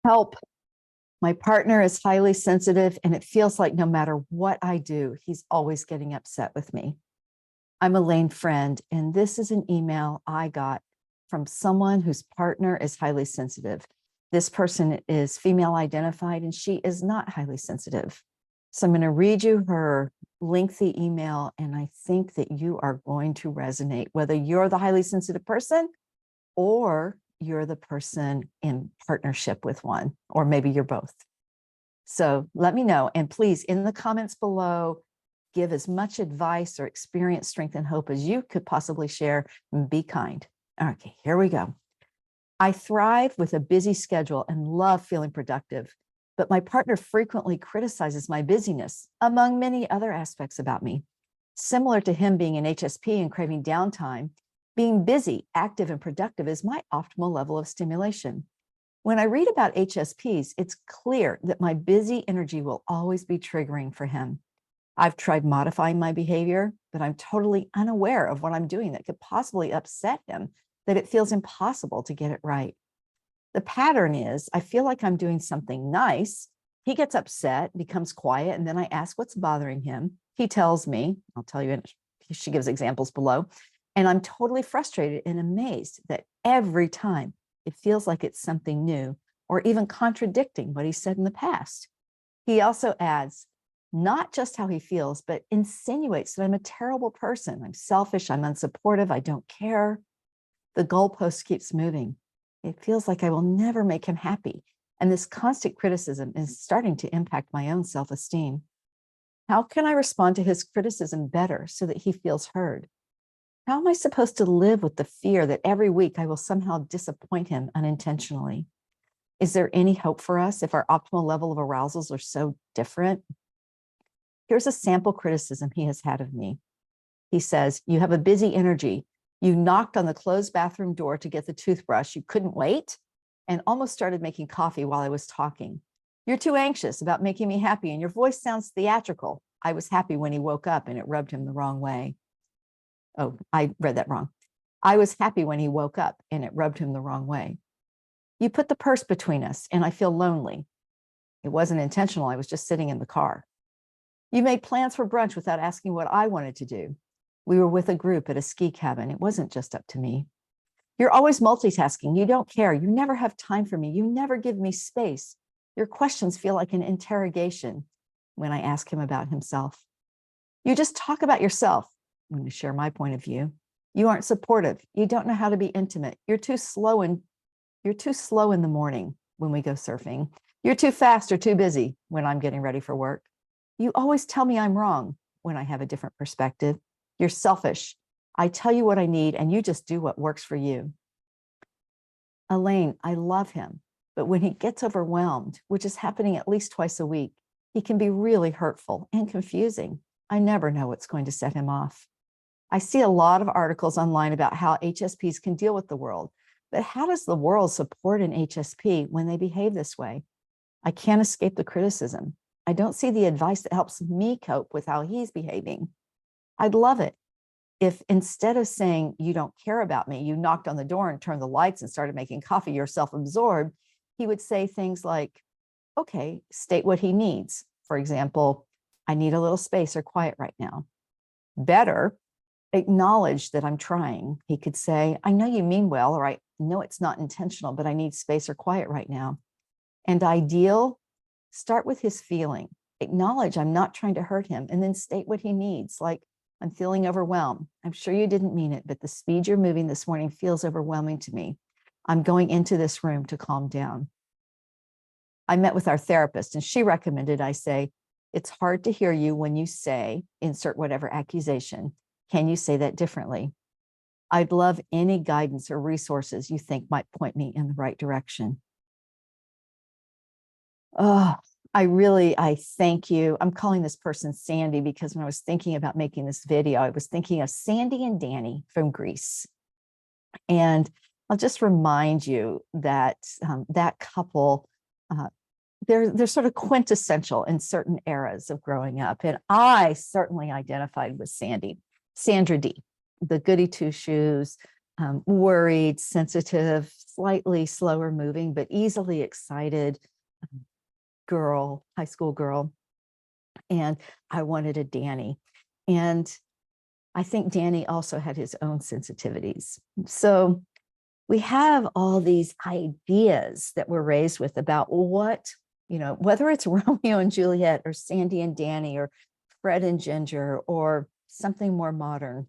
Help. My partner is highly sensitive, and it feels like no matter what I do, he's always getting upset with me. I'm a lane friend, and this is an email I got from someone whose partner is highly sensitive. This person is female identified, and she is not highly sensitive. So I'm going to read you her lengthy email, and I think that you are going to resonate, whether you're the highly sensitive person or you're the person in partnership with one, or maybe you're both. So let me know. And please, in the comments below, give as much advice or experience, strength, and hope as you could possibly share, and be kind. Okay, here we go. I thrive with a busy schedule and love feeling productive, but my partner frequently criticizes my busyness, among many other aspects about me. Similar to him being an HSP and craving downtime, being busy, active, and productive is my optimal level of stimulation. When I read about HSPs, it's clear that my busy energy will always be triggering for him. I've tried modifying my behavior, but I'm totally unaware of what I'm doing that could possibly upset him, that it feels impossible to get it right. The pattern is I feel like I'm doing something nice. He gets upset, becomes quiet, and then I ask what's bothering him. He tells me, I'll tell you, she gives examples below, and I'm totally frustrated and amazed that every time it feels like it's something new or even contradicting what he said in the past. He also adds, not just how he feels, but insinuates that I'm a terrible person. I'm selfish, I'm unsupportive, I don't care. The goalpost keeps moving. It feels like I will never make him happy. And this constant criticism is starting to impact my own self-esteem. How can I respond to his criticism better so that he feels heard? How am I supposed to live with the fear that every week I will somehow disappoint him unintentionally? Is there any hope for us if our optimal level of arousals are so different? Here's a sample criticism he has had of me. He says, you have a busy energy. You knocked on the closed bathroom door to get the toothbrush. You couldn't wait and almost started making coffee while I was talking. You're too anxious about making me happy and your voice sounds theatrical. I was happy when he woke up and it rubbed him the wrong way. Oh, I read that wrong. I was happy when he woke up and it rubbed him the wrong way. You put the purse between us and I feel lonely. It wasn't intentional. I was just sitting in the car. You made plans for brunch without asking what I wanted to do. We were with a group at a ski cabin. It wasn't just up to me. You're always multitasking. You don't care. You never have time for me. You never give me space. Your questions feel like an interrogation when I ask him about himself. You just talk about yourself. I'm going to share my point of view. You aren't supportive. You don't know how to be intimate. You're too slow in the morning when we go surfing. You're too fast or too busy when I'm getting ready for work. You always tell me I'm wrong when I have a different perspective. You're selfish. I tell you what I need and you just do what works for you. Elaine, I love him, but when he gets overwhelmed, which is happening at least twice a week, he can be really hurtful and confusing. I never know what's going to set him off. I see a lot of articles online about how HSPs can deal with the world, but how does the world support an HSP when they behave this way? I can't escape the criticism. I don't see the advice that helps me cope with how he's behaving. I'd love it if instead of saying, you don't care about me, you knocked on the door and turned the lights and started making coffee, you're self-absorbed, he would say things like, okay, state what he needs. For example, I need a little space or quiet right now. Better, acknowledge that I'm trying. He could say, I know you mean well, or I know it's not intentional, but I need space or quiet right now. And ideal, start with his feeling. Acknowledge I'm not trying to hurt him, and then state what he needs, like, I'm feeling overwhelmed. I'm sure you didn't mean it, but the speed you're moving this morning feels overwhelming to me. I'm going into this room to calm down. I met with our therapist and she recommended I say, it's hard to hear you when you say, insert whatever accusation. Can you say that differently? I'd love any guidance or resources you think might point me in the right direction. Oh, I thank you. I'm calling this person Sandy because when I was thinking about making this video, I was thinking of Sandy and Danny from Greece. And I'll just remind you that that couple, they're sort of quintessential in certain eras of growing up. And I certainly identified with Sandra D, the goody two shoes, worried, sensitive, slightly slower moving, but easily excited girl, high school girl. And I wanted a Danny. And I think Danny also had his own sensitivities. So we have all these ideas that we're raised with about what, whether it's Romeo and Juliet or Sandy and Danny or Fred and Ginger or something more modern.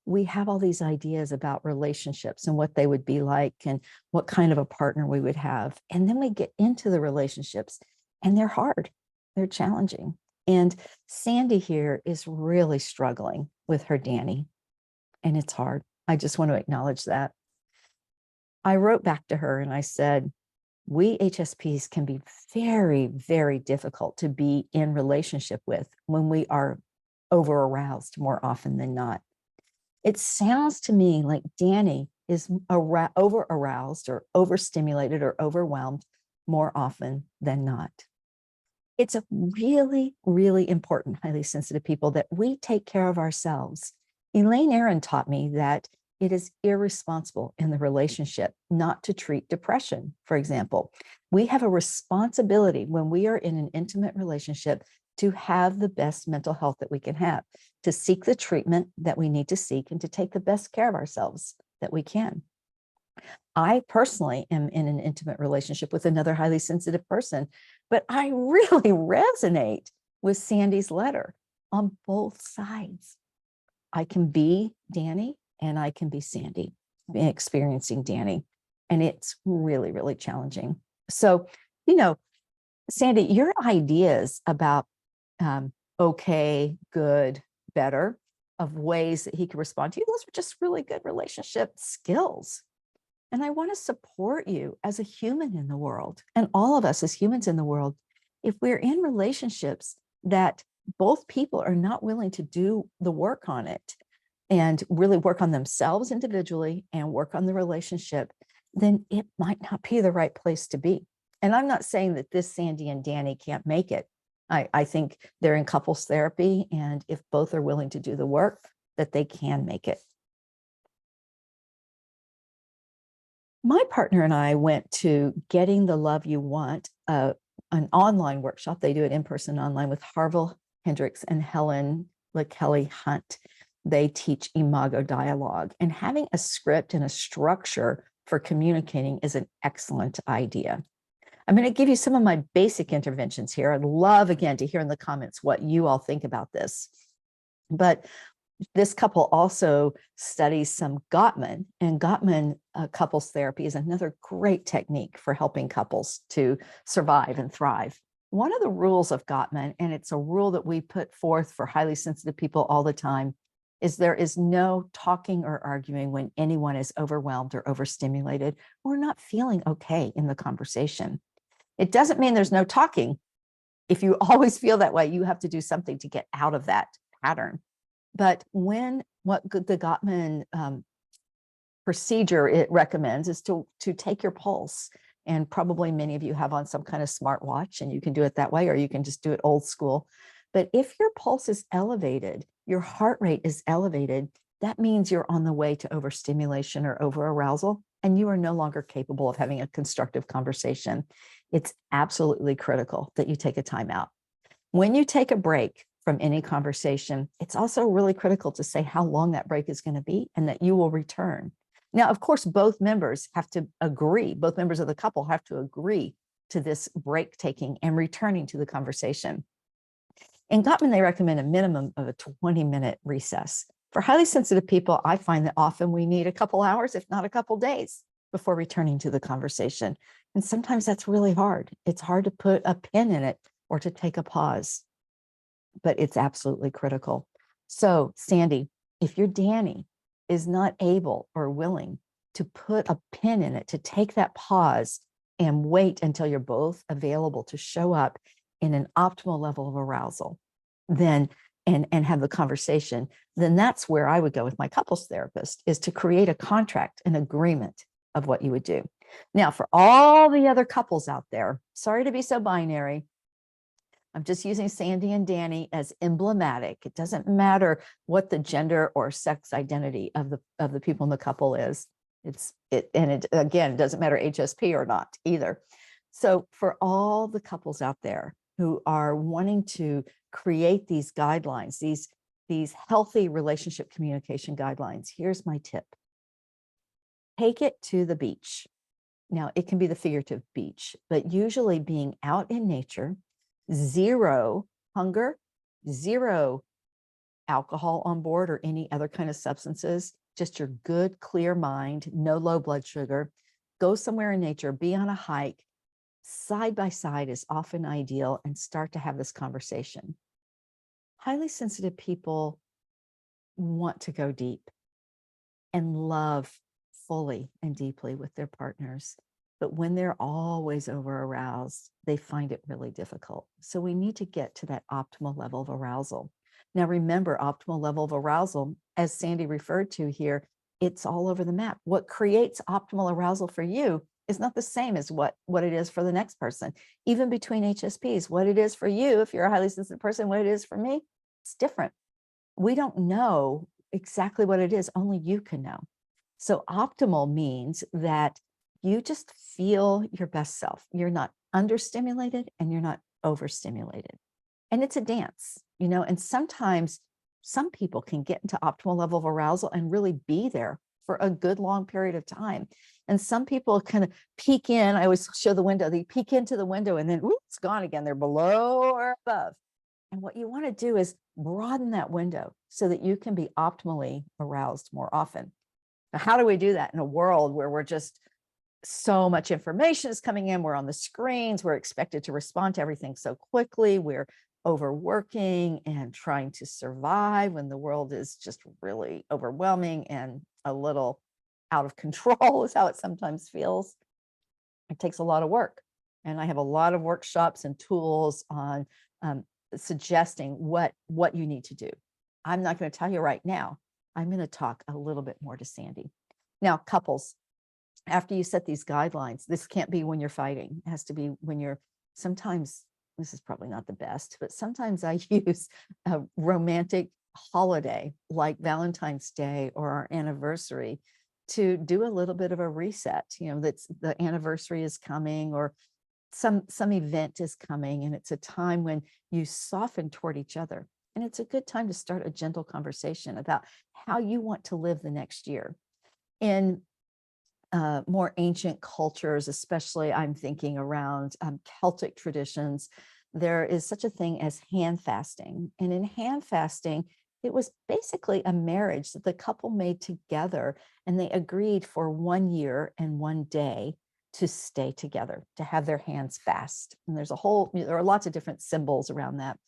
We have all these ideas about relationships and what they would be like and what kind of a partner we would have. And then we get into the relationships and they're hard, they're challenging. And Sandy here is really struggling with her Danny, and it's hard. I just want to acknowledge that. I wrote back to her and I said, we HSPs can be very, very difficult to be in relationship with when we are over aroused more often than not. It sounds to me like Danny is over aroused or overstimulated or overwhelmed more often than not. It's a really, really important, highly sensitive people that we take care of ourselves. Elaine Aron taught me that it is irresponsible in the relationship not to treat depression, for example. We have a responsibility when we are in an intimate relationship to have the best mental health that we can have, to seek the treatment that we need to seek, and to take the best care of ourselves that we can. I personally am in an intimate relationship with another highly sensitive person, but I really resonate with Sandy's letter on both sides. I can be Danny and I can be Sandy, experiencing Danny. And it's really, really challenging. So, Sandy, your ideas about okay, good, better, of ways that he could respond to you, those are just really good relationship skills. And I want to support you as a human in the world, and all of us as humans in the world. If we're in relationships that both people are not willing to do the work on it and really work on themselves individually and work on the relationship, then it might not be the right place to be. And I'm not saying that this Sandy and Danny can't make it. I think they're in couples therapy, and if both are willing to do the work, that they can make it. My partner and I went to Getting the Love You Want, an online workshop. They do it in person, online, with Harville Hendricks and Helen LaKelly Hunt. They teach imago dialogue, and having a script and a structure for communicating is an excellent idea. I'm going to give you some of my basic interventions here. I'd love, again, to hear in the comments what you all think about this. But this couple also studies some Gottman, and Gottman couples therapy is another great technique for helping couples to survive and thrive. One of the rules of Gottman, and it's a rule that we put forth for highly sensitive people all the time, is there is no talking or arguing when anyone is overwhelmed or overstimulated or not feeling okay in the conversation. It doesn't mean there's no talking. If you always feel that way, you have to do something to get out of that pattern. But what the Gottman procedure it recommends is to take your pulse. And probably many of you have on some kind of smartwatch, and you can do it that way, or you can just do it old school. But if your pulse is elevated, your heart rate is elevated, that means you're on the way to overstimulation or overarousal, and you are no longer capable of having a constructive conversation. It's absolutely critical that you take a time out. When you take a break from any conversation, it's also really critical to say how long that break is going to be and that you will return. Now, of course, both members have to agree, both members of the couple have to agree to this break taking and returning to the conversation. In Gottman, they recommend a minimum of a 20-minute recess. For highly sensitive people, I find that often we need a couple hours, if not a couple days, before returning to the conversation. And sometimes that's really hard. It's hard to put a pin in it or to take a pause, but it's absolutely critical. So, Sandy, if your Danny is not able or willing to put a pin in it, to take that pause and wait until you're both available to show up in an optimal level of arousal, then and have the conversation, then that's where I would go with my couples therapist, is to create a contract, an agreement of what you would do. Now, for all the other couples out there, sorry to be so binary, I'm just using Sandy and Danny as emblematic. It doesn't matter what the gender or sex identity of the people in the couple is. Again, it doesn't matter HSP or not either. So for all the couples out there who are wanting to create these guidelines, these healthy relationship communication guidelines, here's my tip. Take it to the beach. Now, it can be the figurative beach, but usually being out in nature, zero hunger, zero alcohol on board or any other kind of substances, just your good, clear mind, no low blood sugar. Go somewhere in nature, be on a hike. Side by side is often ideal, and start to have this conversation. Highly sensitive people want to go deep and love fully and deeply with their partners. But when they're always over aroused, they find it really difficult. So we need to get to that optimal level of arousal. Now, remember, optimal level of arousal, as Sandy referred to here, it's all over the map. What creates optimal arousal for you is not the same as what it is for the next person. Even between HSPs, what it is for you, if you're a highly sensitive person, what it is for me, it's different. We don't know exactly what it is, only you can know. So optimal means that you just feel your best self. You're not understimulated and you're not overstimulated. And it's a dance, and sometimes some people can get into optimal level of arousal and really be there for a good long period of time. And some people kind of peek in. I always show the window. They peek into the window and then it's gone again. They're below or above. And what you want to do is broaden that window so that you can be optimally aroused more often. Now, how do we do that in a world where we're just so much information is coming in? We're on the screens. We're expected to respond to everything so quickly. We're overworking and trying to survive when the world is just really overwhelming and a little out of control is how it sometimes feels. It takes a lot of work. And I have a lot of workshops and tools on suggesting what you need to do. I'm not going to tell you right now. I'm going to talk a little bit more to Sandy. Now, couples, after you set these guidelines, this can't be when you're fighting. It has to be when you're, sometimes, this is probably not the best, but sometimes I use a romantic holiday like Valentine's Day or our anniversary to do a little bit of a reset. That's the anniversary is coming, or some event is coming, and it's a time when you soften toward each other. And it's a good time to start a gentle conversation about how you want to live the next year. In more ancient cultures, especially I'm thinking around Celtic traditions, there is such a thing as hand fasting. And in hand fasting, it was basically a marriage that the couple made together, and they agreed for 1 year and 1 day to stay together, to have their hands fast. And there are lots of different symbols around that.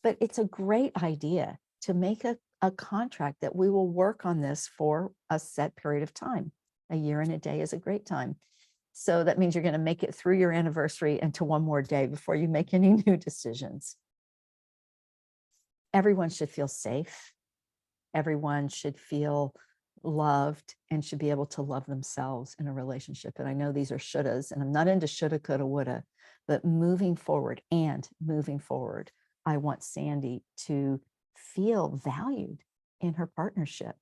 But it's a great idea to make a contract that we will work on this for a set period of time. 1 year and a day is a great time. So that means you're going to make it through your anniversary and to 1 more day before you make any new decisions. Everyone should feel safe. Everyone should feel loved and should be able to love themselves in a relationship. And I know these are shouldas, and I'm not into shoulda, coulda, woulda, but moving forward, I want Sandy to feel valued in her partnership.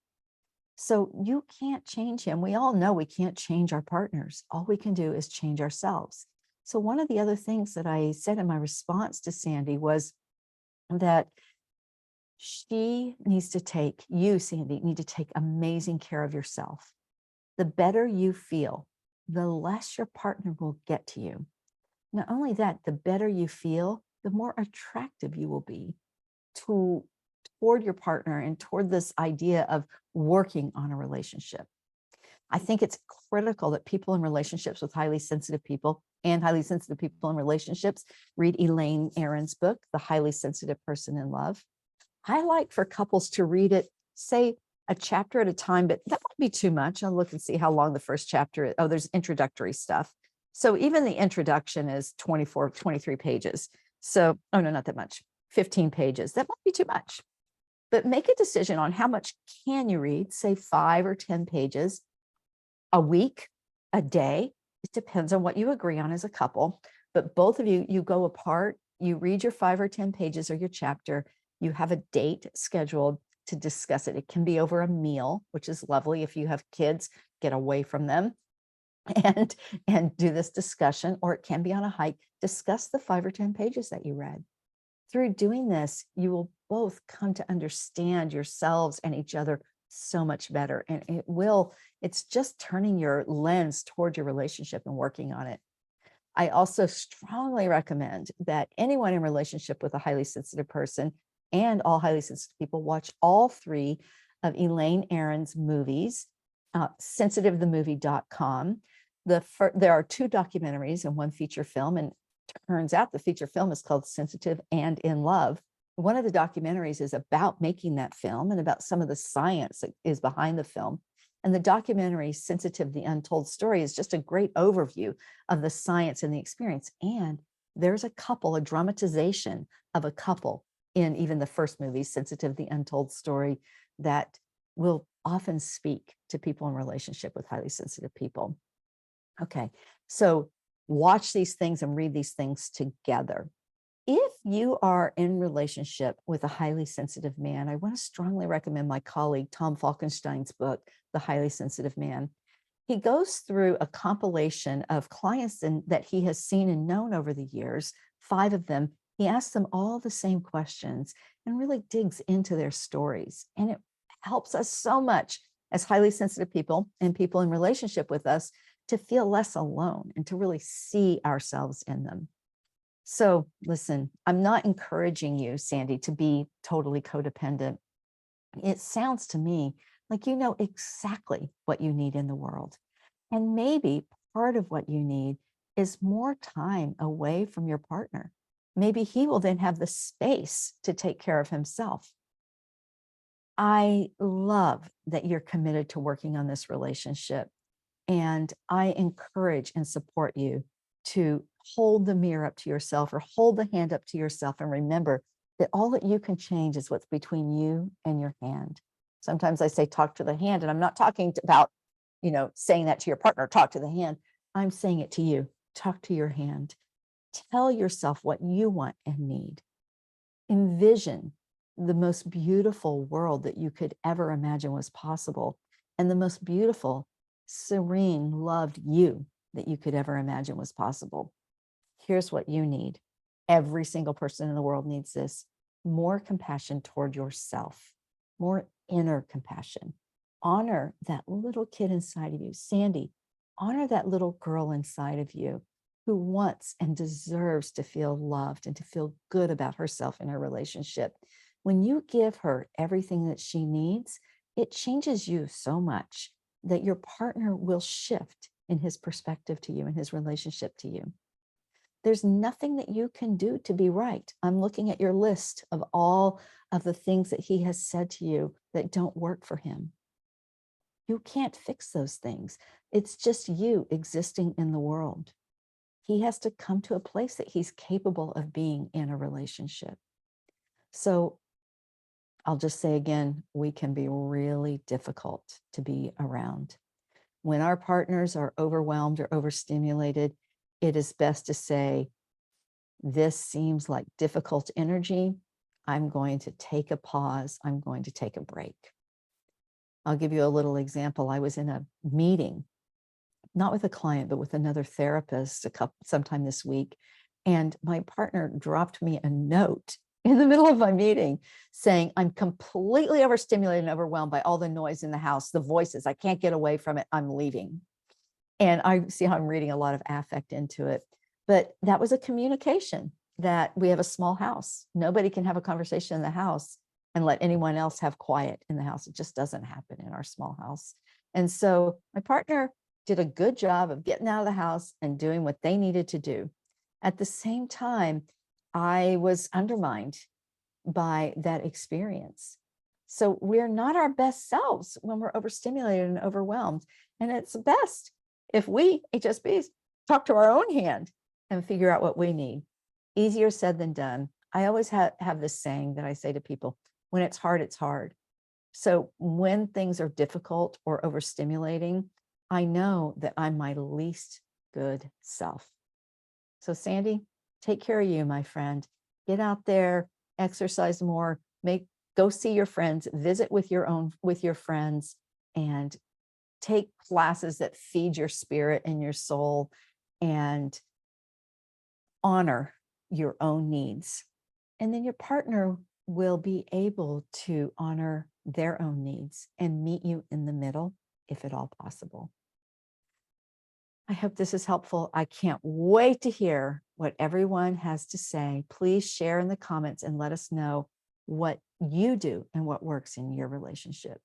So you can't change him. We all know we can't change our partners. All we can do is change ourselves. So one of the other things that I said in my response to Sandy was that you, Sandy, need to take amazing care of yourself. The better you feel, the less your partner will get to you. Not only that, the better you feel, the more attractive you will be toward your partner and toward this idea of working on a relationship. I think it's critical that people in relationships with highly sensitive people and highly sensitive people in relationships read Elaine Aron's book, The Highly Sensitive Person in Love. I like for couples to read it, say a chapter at a time, but that might be too much. I'll look and see how long the first chapter is. Oh, there's introductory stuff. So even the introduction is 23 pages. So, oh no, not that much, 15 pages. That might be too much. But make a decision on how much can you read, say 5 or 10 pages a week, a day. It depends on what you agree on as a couple. But both of you go apart, You read your 5 or 10 pages or your chapter. You have a date scheduled to discuss it. It can be over a meal, which is lovely. If you have kids, get away from them and do this discussion, or it can be on a hike. Discuss the 5 or 10 pages that you read. Through doing this, you will both come to understand yourselves and each other so much better. And it's just turning your lens toward your relationship and working on it. I also strongly recommend that anyone in relationship with a highly sensitive person and all highly sensitive people watch all 3 of Elaine Aron's movies, sensitivethemovie.com. There are 2 documentaries and 1 feature film, and turns out the feature film is called Sensitive and in Love. One of the documentaries is about making that film and about some of the science that is behind the film. And the documentary Sensitive, the Untold Story is just a great overview of the science and the experience. And there's a dramatization of a couple in even the first movie, Sensitive, the Untold Story, that will often speak to people in relationship with highly sensitive people. Okay, so watch these things and read these things together. If you are in relationship with a highly sensitive man, I want to strongly recommend my colleague Tom Falkenstein's book, The Highly Sensitive Man. He goes through a compilation of clients that he has seen and known over the years, 5 of them. He asks them all the same questions and really digs into their stories. And it helps us so much as highly sensitive people and people in relationship with us to feel less alone and to really see ourselves in them. So listen, I'm not encouraging you, Sandy, to be totally codependent. It sounds to me like you know exactly what you need in the world. And maybe part of what you need is more time away from your partner. Maybe he will then have the space to take care of himself. I love that you're committed to working on this relationship. And I encourage and support you to hold the mirror up to yourself or hold the hand up to yourself and remember that all that you can change is what's between you and your hand. Sometimes I say, talk to the hand, and I'm not talking about, saying that to your partner, talk to the hand. I'm saying it to you, talk to your hand. Tell yourself what you want and need. Envision the most beautiful world that you could ever imagine was possible, and the most beautiful, serene, loved you that you could ever imagine was possible. Here's what you need. Every single person in the world needs this: more compassion toward yourself, more inner compassion. Honor that little kid inside of you. Sandy, honor that little girl inside of you who wants and deserves to feel loved and to feel good about herself and her relationship. When you give her everything that she needs, it changes you so much that your partner will shift in his perspective to you and his relationship to you. There's nothing that you can do to be right. I'm looking at your list of all of the things that he has said to you that don't work for him. You can't fix those things. It's just you existing in the world. He has to come to a place that he's capable of being in a relationship. So I'll just say again, we can be really difficult to be around. When our partners are overwhelmed or overstimulated, it is best to say, this seems like difficult energy. I'm going to take a pause. I'm going to take a break. I'll give you a little example. I was in a meeting, not with a client, but with another therapist sometime this week. And my partner dropped me a note in the middle of my meeting saying, I'm completely overstimulated and overwhelmed by all the noise in the house, the voices. I can't get away from it. I'm leaving. And I see how I'm reading a lot of affect into it. But that was a communication that we have a small house. Nobody can have a conversation in the house and let anyone else have quiet in the house. It just doesn't happen in our small house. And so my partner did a good job of getting out of the house and doing what they needed to do. At the same time, I was undermined by that experience. So we're not our best selves when we're overstimulated and overwhelmed. And it's best if we, HSPs, talk to our own hand and figure out what we need. Easier said than done. I always have this saying that I say to people, when it's hard, it's hard. So when things are difficult or overstimulating, I know that I'm my least good self. So Sandy, Take care of you, my friend. Get out there, exercise more, go see your friends, visit with your friends, and take classes that feed your spirit and your soul, and honor your own needs. And then your partner will be able to honor their own needs and meet you in the middle, if at all possible. I hope this is helpful. I can't wait to hear what everyone has to say. Please share in the comments and let us know what you do and what works in your relationship.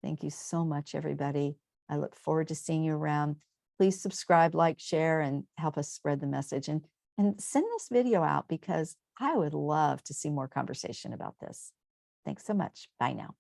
Thank you so much, everybody. I look forward to seeing you around. Please subscribe, like, share, and help us spread the message. And send this video out, because I would love to see more conversation about this. Thanks so much. Bye now.